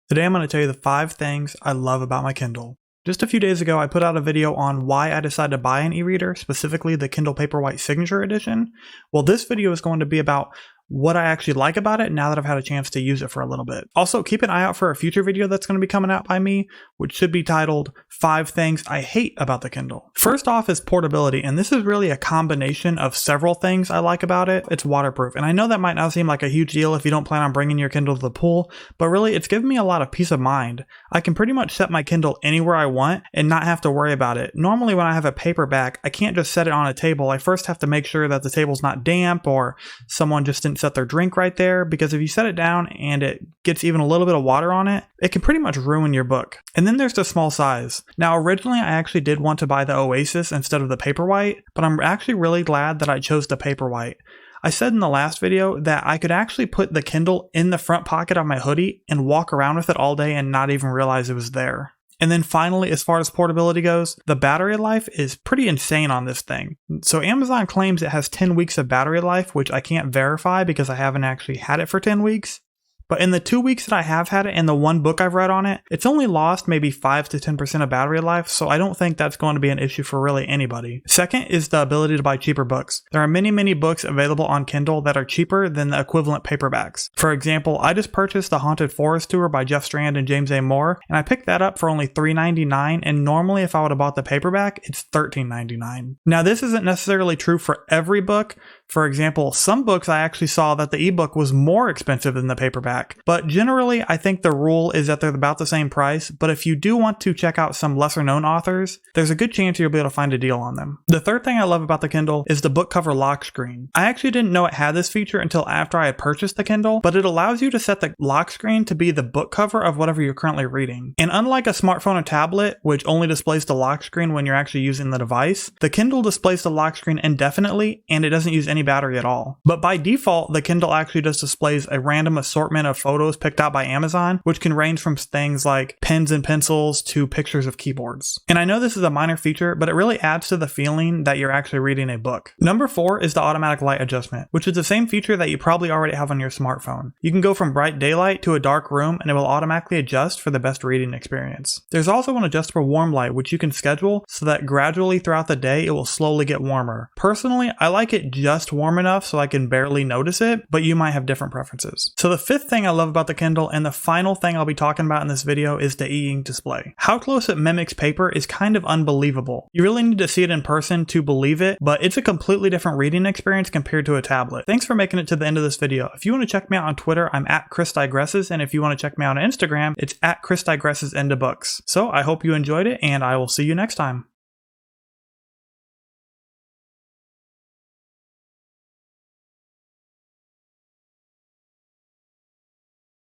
Today I'm going to tell you the 5 things I love about my Kindle. Just a few days ago I put out a video on why I decided to buy an e-reader, specifically the Kindle Paperwhite Signature Edition. Well, this video is going to be about what I actually like about it now that I've had a chance to use it for a little bit. Also, keep an eye out for a future video that's going to be coming out by me, which should be titled 5 Things I Hate About the Kindle. First off is portability, and this is really a combination of several things I like about it. It's waterproof, and I know that might not seem like a huge deal if you don't plan on bringing your Kindle to the pool, but really it's given me a lot of peace of mind. I can pretty much set my Kindle anywhere I want and not have to worry about it. Normally when I have a paperback, I can't just set it on a table. I first have to make sure that the table's not damp or someone just didn't set their drink right there, because if you set it down and it gets even a little bit of water on it, it can pretty much ruin your book. And then there's the small size. Now originally I actually did want to buy the Oasis instead of the Paperwhite, but I'm actually really glad that I chose the Paperwhite. I said in the last video that I could actually put the Kindle in the front pocket of my hoodie and walk around with it all day and not even realize it was there. And then finally, as far as portability goes, the battery life is pretty insane on this thing. So Amazon claims it has 10 weeks of battery life, which I can't verify because I haven't actually had it for 10 weeks. But in the 2 weeks that I have had it and the one book I've read on it, it's only lost maybe 5 to 10% of battery life, so I don't think that's going to be an issue for really anybody. Second is the ability to buy cheaper books. There are many books available on Kindle that are cheaper than the equivalent paperbacks. For example, I just purchased The Haunted Forest Tour by Jeff Strand and James A. Moore, and I picked that up for only $3.99, and normally if I would have bought the paperback, it's $13.99. Now this isn't necessarily true for every book. For example, some books I actually saw that the ebook was more expensive than the paperback. But generally, I think the rule is that they're about the same price, but if you do want to check out some lesser known authors, there's a good chance you'll be able to find a deal on them. The third thing I love about the Kindle is the book cover lock screen. I actually didn't know it had this feature until after I had purchased the Kindle, but it allows you to set the lock screen to be the book cover of whatever you're currently reading. And unlike a smartphone or tablet, which only displays the lock screen when you're actually using the device, the Kindle displays the lock screen indefinitely and it doesn't use any battery at all. But by default, the Kindle actually just displays a random assortment of photos picked out by Amazon, which can range from things like pens and pencils to pictures of keyboards. And I know this is a minor feature, but it really adds to the feeling that you're actually reading a book. Number 4 is the automatic light adjustment, which is the same feature that you probably already have on your smartphone. You can go from bright daylight to a dark room and it will automatically adjust for the best reading experience. There's also an adjustable warm light, which you can schedule so that gradually throughout the day it will slowly get warmer. Personally, I like it just warm enough so I can barely notice it, but you might have different preferences. So the 5th thing I love about the Kindle, and the final thing I'll be talking about in this video, is the e-ink display. How close it mimics paper is kind of unbelievable. You really need to see it in person to believe it, but it's a completely different reading experience compared to a tablet. Thanks for making it to the end of this video. If you want to check me out on Twitter, I'm at ChrisDigresses, and if you want to check me out on Instagram, it's at ChrisDigresses into books. So I hope you enjoyed it, and I will see you next time.